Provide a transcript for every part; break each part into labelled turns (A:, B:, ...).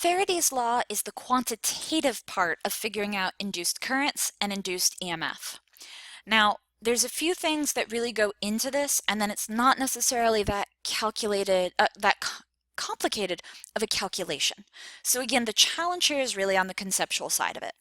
A: Faraday's law is the quantitative part of figuring out induced currents and induced EMF. Now, there's a few things that really go into this, and then it's not necessarily that complicated of a calculation. So again, the challenge here is really on the conceptual side of it.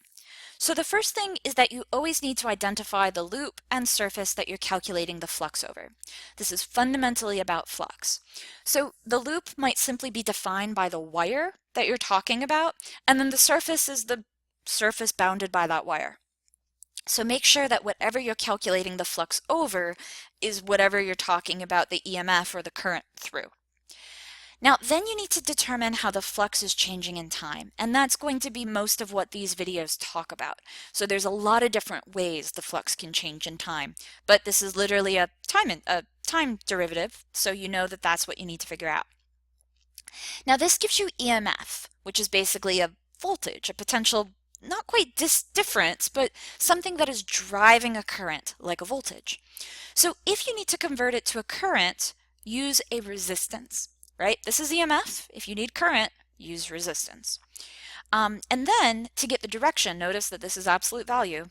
A: So the first thing is that you always need to identify the loop and surface that you're calculating the flux over. This is fundamentally about flux. So the loop might simply be defined by the wire that you're talking about, and then the surface is the surface bounded by that wire. So make sure that whatever you're calculating the flux over is whatever you're talking about the EMF or the current through. Now, then you need to determine how the flux is changing in time, and that's going to be most of what these videos talk about. So there's a lot of different ways the flux can change in time, but this is literally a time derivative, so you know that that's what you need to figure out. Now, this gives you EMF, which is basically a voltage, a potential, not quite difference, but something that is driving a current, like a voltage. So if you need to convert it to a current, use a resistance. Right? This is EMF. If you need current, use resistance. And then to get the direction, notice that this is absolute value,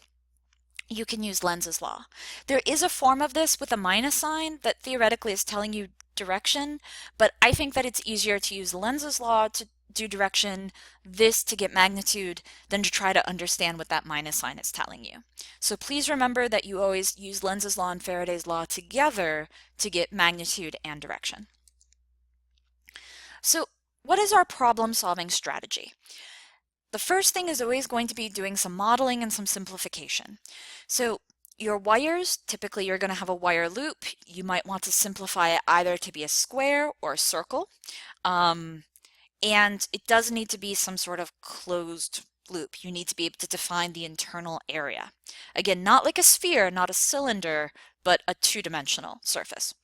A: you can use Lenz's law. There is a form of this with a minus sign that theoretically is telling you direction, but I think that it's easier to use Lenz's law to do direction, this to get magnitude, than to try to understand what that minus sign is telling you. So please remember that you always use Lenz's law and Faraday's law together to get magnitude and direction. So what is our problem-solving strategy? The first thing is always going to be doing some modeling and some simplification. So your wires, typically you're going to have a wire loop. You might want to simplify it either to be a square or a circle. And it does need to be some sort of closed loop. You need to be able to define the internal area. Again, not like a sphere, not a cylinder, but a two-dimensional surface.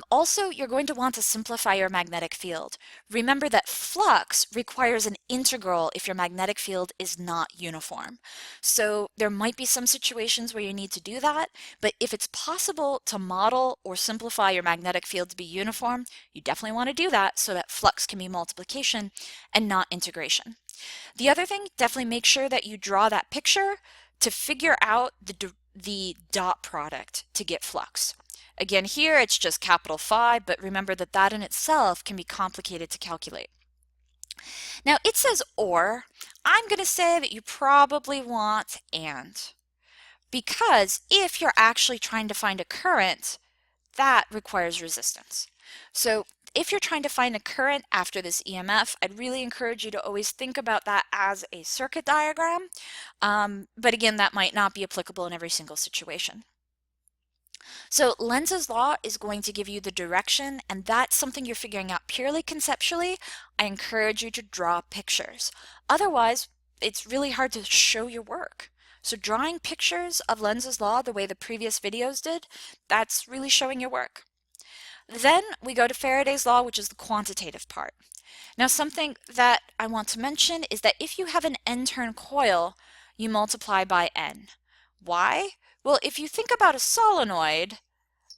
A: Also, you're going to want to simplify your magnetic field. Remember that flux requires an integral if your magnetic field is not uniform. So there might be some situations where you need to do that, but if it's possible to model or simplify your magnetic field to be uniform, you definitely want to do that so that flux can be multiplication and not integration. The other thing, definitely make sure that you draw that picture to figure out the dot product to get flux. Again, here it's just capital Phi, but remember that that in itself can be complicated to calculate. Now it says or. I'm going to say that you probably want and, because if you're actually trying to find a current, that requires resistance. So if you're trying to find a current after this EMF, I'd really encourage you to always think about that as a circuit diagram. But again, that might not be applicable in every single situation. So Lenz's law is going to give you the direction, and that's something you're figuring out purely conceptually. I encourage you to draw pictures. Otherwise, it's really hard to show your work. So drawing pictures of Lenz's law the way the previous videos did, that's really showing your work. Then we go to Faraday's law, which is the quantitative part. Now something that I want to mention is that if you have an n-turn coil, you multiply by n. Why? Well, if you think about a solenoid,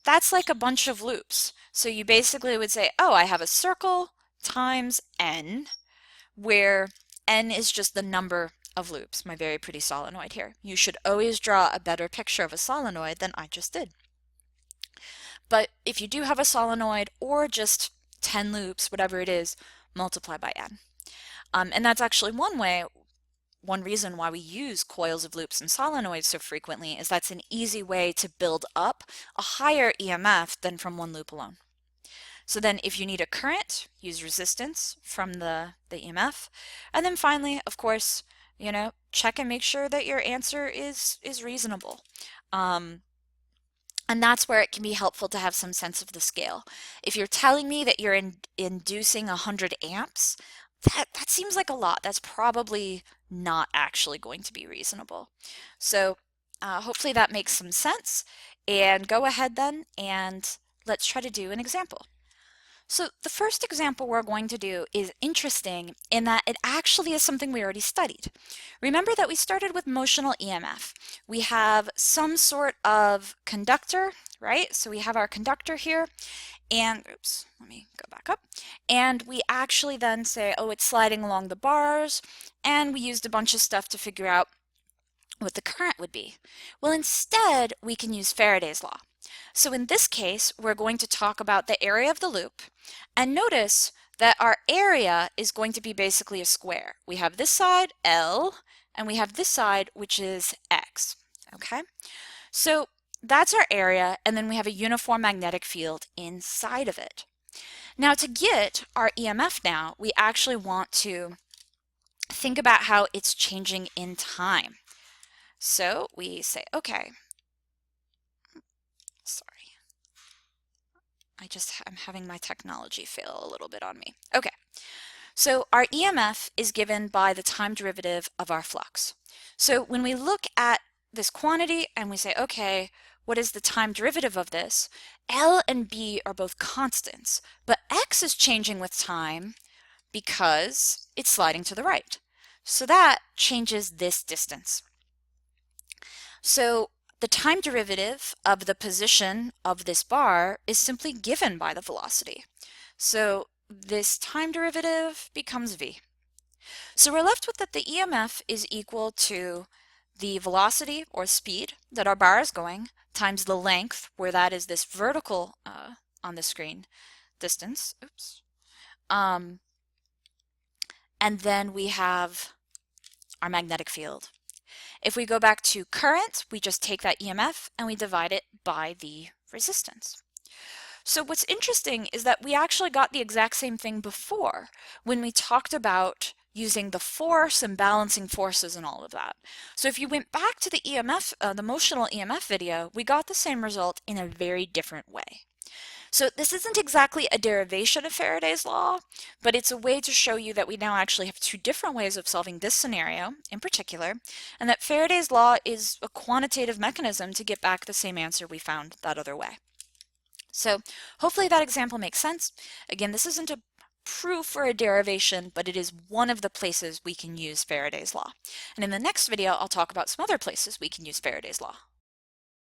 A: that's like a bunch of loops. So you basically would say, oh, I have a circle times n, where n is just the number of loops, my very pretty solenoid here. You should always draw a better picture of a solenoid than I just did. But if you do have a solenoid or just 10 loops, whatever it is, multiply by n. And that's actually one reason why we use coils of loops and solenoids so frequently is that's an easy way to build up a higher EMF than from one loop alone. So then if you need a current, use resistance from the EMF. And then finally, of course, check and make sure that your answer is reasonable. And that's where it can be helpful to have some sense of the scale. If you're telling me that you're inducing 100 amps, that seems like a lot. That's probably not actually going to be reasonable. So hopefully that makes some sense. And go ahead then and let's try to do an example. So the first example we're going to do is interesting in that it actually is something we already studied. Remember that we started with motional EMF. We have some sort of conductor, right? So we have our conductor here, and oops, let me go back up. And we actually then say, oh, it's sliding along the bars, and we used a bunch of stuff to figure out what the current would be. Well, instead, we can use Faraday's law. So in this case, we're going to talk about the area of the loop, and notice that our area is going to be basically a square. We have this side, L, and we have this side, which is X, okay? So that's our area, and then we have a uniform magnetic field inside of it. Now to get our EMF now, we actually want to think about how it's changing in time. So we say, okay, sorry, I'm having my technology fail a little bit on me. Okay, so our EMF is given by the time derivative of our flux. So when we look at this quantity and we say, okay, what is the time derivative of this? L and B are both constants, but X is changing with time because it's sliding to the right. So that changes this distance. So the time derivative of the position of this bar is simply given by the velocity. So this time derivative becomes v. So we're left with that the EMF is equal to the velocity or speed that our bar is going times the length, where that is this vertical on the screen distance. Oops. And then we have our magnetic field. If we go back to current, we just take that EMF and we divide it by the resistance. So what's interesting is that we actually got the exact same thing before when we talked about using the force and balancing forces and all of that. So if you went back to the EMF, the motional EMF video, we got the same result in a very different way. So this isn't exactly a derivation of Faraday's law, but it's a way to show you that we now actually have two different ways of solving this scenario in particular, and that Faraday's law is a quantitative mechanism to get back the same answer we found that other way. So hopefully that example makes sense. Again, this isn't a proof or a derivation, but it is one of the places we can use Faraday's law. And in the next video, I'll talk about some other places we can use Faraday's law.